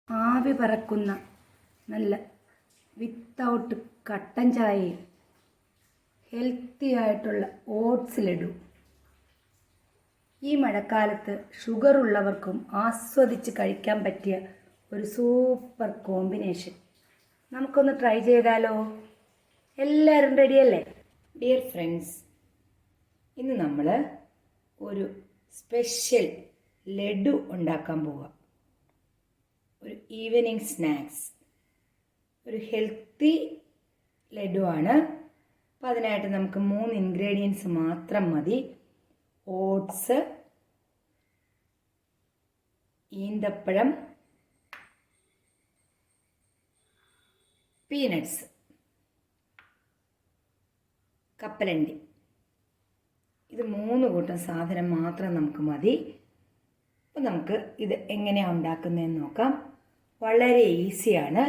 ആവി പറക്കുന്ന നല്ല വിത്തൗട്ട് കട്ടൻ ചായയും ഹെൽത്തി ആയിട്ടുള്ള ഓട്സ് ലഡു. ഈ മഴക്കാലത്ത് ഷുഗർ ഉള്ളവർക്കും ആസ്വദിച്ച് കഴിക്കാൻ പറ്റിയ ഒരു സൂപ്പർ കോമ്പിനേഷൻ. നമുക്കൊന്ന് ട്രൈ ചെയ്താലോ? എല്ലാവരും റെഡിയല്ലേ? ഡിയർ ഫ്രണ്ട്സ്, ഇന്ന് നമ്മൾ ഒരു സ്പെഷ്യൽ ലഡു ഉണ്ടാക്കാൻ പോവുക. ഒരു ഈവനിങ് സ്നാക്സ്, ഒരു ഹെൽത്തി ലഡു ആണ്. അപ്പോൾ അതിനായിട്ട് നമുക്ക് 3 ഇൻഗ്രീഡിയൻസ് മാത്രം മതി. ഓട്സ്, ഈന്തപ്പഴം, പീനട്സ്, കപ്പലണ്ടി. ഇത് 3 കൂട്ടം സാധനം മാത്രം നമുക്ക് മതി. അപ്പോൾ നമുക്ക് ഇത് എങ്ങനെയാണ് ഉണ്ടാക്കുന്നതെന്ന് നോക്കാം. വളരെ ഈസിയാണ്.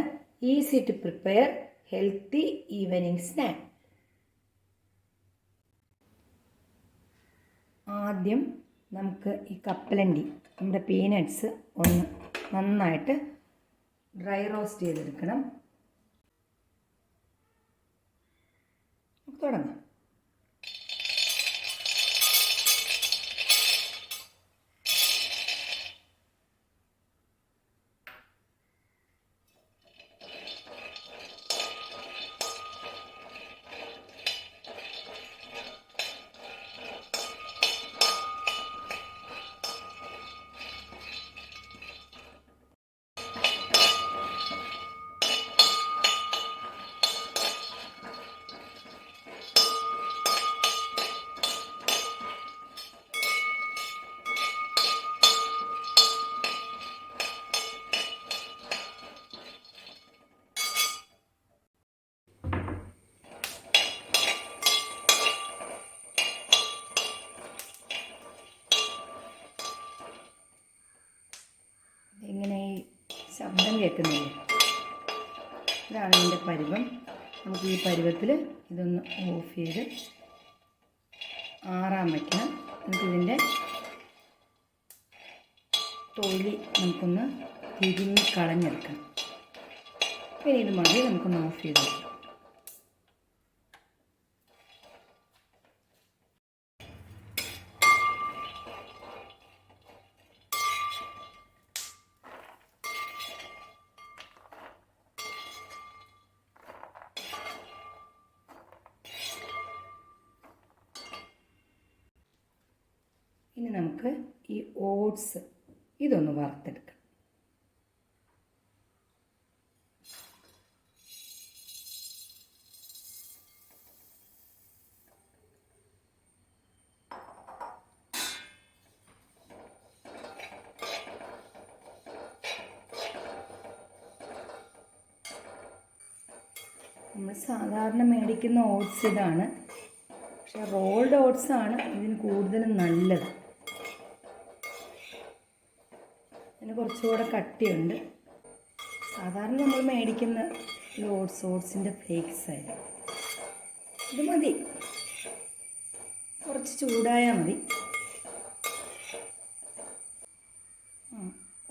Easy to prepare healthy evening snack. ആദ്യം നമുക്ക് ഈ കപ്പലണ്ടി, നമ്മുടെ പീനട്സ് ഒന്ന് നന്നായിട്ട് ഡ്രൈ റോസ്റ്റ് ചെയ്തെടുക്കണം. തുടങ്ങാം. ഇങ്ങനെ ഈ ശബ്ദം കേൾക്കുന്നില്ലേ? ഇതാണ് ഇതിൻ്റെ പരുവം. നമുക്ക് ഈ പരുവത്തിൽ ഇതൊന്ന് ഓഫ് ചെയ്ത് ആറാൻ വയ്ക്കണം. നമുക്കിതിൻ്റെ തൊലി നമുക്കൊന്ന് തിരിഞ്ഞ് കളഞ്ഞെടുക്കണം. പിന്നെ ഇത് മതി, നമുക്കൊന്ന് ഓഫ് ചെയ്ത് വയ്ക്കാം. ഇനി നമുക്ക് ഈ ഓട്സ് ഇതൊന്ന് വറുത്തെടുക്കാം. നമ്മൾ സാധാരണ മേടിക്കുന്ന ഓട്സ് ഇതാണ്, പക്ഷെ റോൾഡ് ഓട്സ് ആണ് ഇതിന് കൂടുതലും നല്ലത്. അതിന് കുറച്ചുകൂടെ കട്ടിയുണ്ട്. സാധാരണ നമ്മൾ മേടിക്കുന്ന ഈ ഓട്സിൻ്റെ ഫ്ലേക്സ് ആയിരുന്നു. ഇത് മതി, കുറച്ച് ചൂടായാൽ മതി.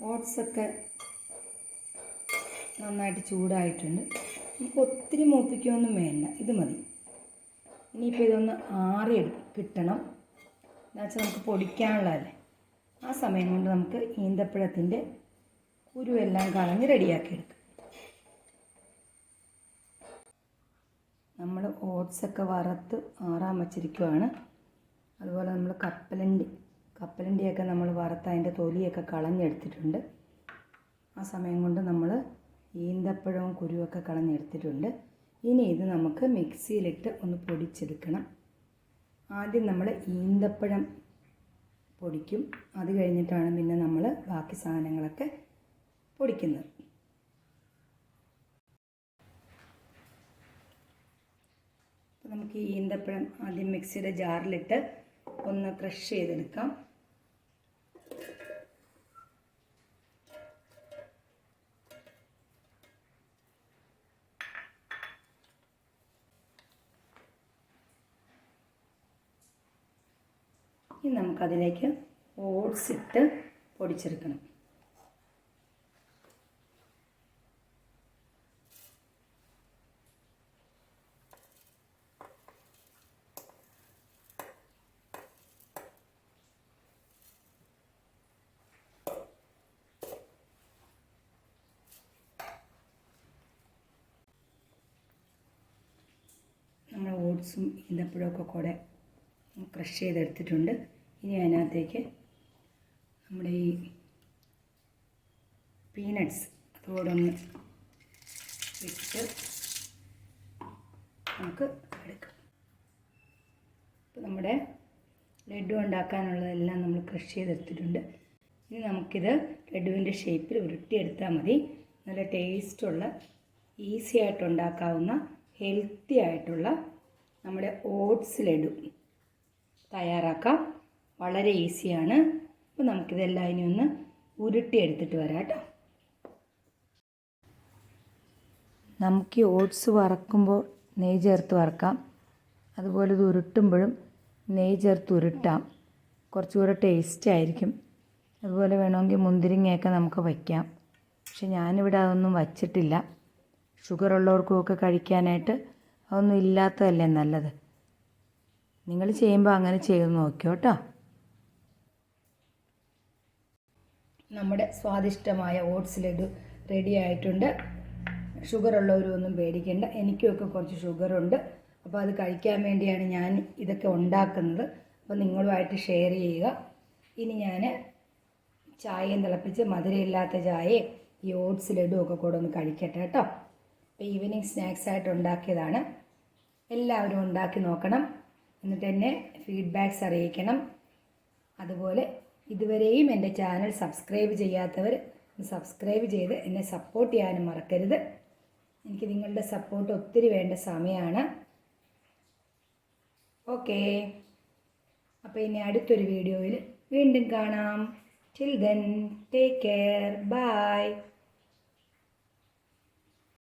ഓട്സൊക്കെ നന്നായിട്ട് ചൂടായിട്ടുണ്ട്. നമുക്ക് ഒത്തിരി മൂപ്പിക്കുകയൊന്നും വേണ്ട, ഇത് മതി. ഇനിയിപ്പോൾ ഇതൊന്ന് കിട്ടണം. എന്നുവെച്ചാൽ നമുക്ക് പൊടിക്കാനുള്ളതല്ലേ. ആ സമയം കൊണ്ട് നമുക്ക് ഈന്തപ്പഴത്തിൻ്റെ കുരുവെല്ലാം കളഞ്ഞ് റെഡിയാക്കിയെടുക്കാം. നമ്മൾ ഓട്സൊക്കെ വറുത്ത് ആറാൻ വച്ചിരിക്കുവാണ്. അതുപോലെ നമ്മൾ കപ്പലണ്ടിയൊക്കെ നമ്മൾ വറുത്ത് അതിൻ്റെ തൊലിയൊക്കെ കളഞ്ഞെടുത്തിട്ടുണ്ട്. ആ സമയം കൊണ്ട് നമ്മൾ ഈന്തപ്പഴവും കുരുവൊക്കെ കളഞ്ഞെടുത്തിട്ടുണ്ട്. ഇനി ഇത് നമുക്ക് മിക്സിയിലിട്ട് ഒന്ന് പൊടിച്ചെടുക്കണം. ആദ്യം നമ്മൾ ഈന്തപ്പഴം പൊടിക്കും, അത് കഴിഞ്ഞിട്ടാണ് പിന്നെ നമ്മൾ ബാക്കി സാധനങ്ങളൊക്കെ പൊടിക്കുന്നത്. അപ്പോൾ നമുക്ക് ഈ ഈന്തപ്പഴം ആദ്യം മിക്സിയുടെ ജാറിലിട്ട് ഒന്ന് ക്രഷ് ചെയ്തെടുക്കാം. ഇനി നമുക്കതിലേക്ക് ഓട്സ് ഇട്ട് പൊടിച്ചെടുക്കണം. ഓട്സും ഈന്തപ്പഴമൊക്കെ കൂടെ ക്രഷ് ചെയ്തെടുത്തിട്ടുണ്ട്. ഇനി അതിനകത്തേക്ക് നമ്മുടെ ഈ പീനട്ട്സ് അതുകൂടെ ഒന്ന് ഇട്ട് നമുക്ക് എടുക്കാം. അപ്പോൾ നമ്മുടെ ലഡു ഉണ്ടാക്കാനുള്ളതെല്ലാം നമ്മൾ ക്രഷ് ചെയ്തെടുത്തിട്ടുണ്ട്. ഇനി നമുക്കിത് ലഡുവിൻ്റെ ഷേപ്പിൽ ഉരുട്ടിയെടുത്താൽ മതി. നല്ല ടേസ്റ്റുള്ള, ഈസി ആയിട്ട് ഉണ്ടാക്കാവുന്ന, ഹെൽത്തി ആയിട്ടുള്ള നമ്മുടെ ഓട്സ് ലഡു തയ്യാറാക്കാം. വളരെ ഈസിയാണ്. അപ്പോൾ നമുക്കിതെല്ലാം ഇനി ഒന്ന് ഉരുട്ടിയെടുത്തിട്ട് വരാം കേട്ടോ. നമുക്ക് ഈ ഓട്സ് വറക്കുമ്പോൾ നെയ്യ് ചേർത്ത് വറക്കാം. അതുപോലെ ഇത് ഉരുട്ടുമ്പോഴും നെയ്യ് ചേർത്ത് ഉരുട്ടാം. കുറച്ചുകൂടെ ടേസ്റ്റ് ആയിരിക്കും. അതുപോലെ വേണമെങ്കിൽ മുന്തിരിങ്ങയൊക്കെ നമുക്ക് വയ്ക്കാം. പക്ഷെ ഞാനിവിടെ അതൊന്നും വച്ചിട്ടില്ല. ഷുഗറുള്ളവർക്കുമൊക്കെ കഴിക്കാനായിട്ട് അതൊന്നും ഇല്ലാത്തതല്ലേ നല്ലത്. നിങ്ങൾ ചെയ്യുമ്പോൾ അങ്ങനെ ചെയ്ത് നോക്കിയോ കേട്ടോ. നമ്മുടെ സ്വാദിഷ്ടമായ ഓട്സ് ലഡു റെഡി ആയിട്ടുണ്ട്. ഷുഗറുള്ളവരൊന്നും പേടിക്കേണ്ട. എനിക്കുമൊക്കെ കുറച്ച് ഷുഗറുണ്ട്. അപ്പോൾ അത് കഴിക്കാൻ വേണ്ടിയാണ് ഞാൻ ഇതൊക്കെ ഉണ്ടാക്കുന്നത്. അപ്പോൾ നിങ്ങളുമായിട്ട് ഷെയർ ചെയ്യുക. ഇനി ഞാൻ ചായയും തിളപ്പിച്ച് മധുരമില്ലാത്ത ചായയും ഈ ഓട്സ് ലഡു ഒക്കെ കൂടെ ഒന്ന് കഴിക്കട്ടെ കേട്ടോ. അപ്പോൾ ഈവനിങ് സ്നാക്സായിട്ട് ഉണ്ടാക്കിയതാണ്. എല്ലാവരും ഉണ്ടാക്കി നോക്കണം. എന്നിട്ട് എന്നെ ഫീഡ്ബാക്ക്സ് അറിയിക്കണം. അതുപോലെ ഇതുവരെയും എൻ്റെ ചാനൽ സബ്സ്ക്രൈബ് ചെയ്യാത്തവർ സബ്സ്ക്രൈബ് ചെയ്ത് എന്നെ സപ്പോർട്ട് ചെയ്യാനും മറക്കരുത്. എനിക്ക് നിങ്ങളുടെ സപ്പോർട്ട് ഒത്തിരി വേണ്ട സമയമാണ്. ഓക്കേ, അപ്പോൾ ഇനി അടുത്തൊരു വീഡിയോയിൽ വീണ്ടും കാണാം. Till then take care. By.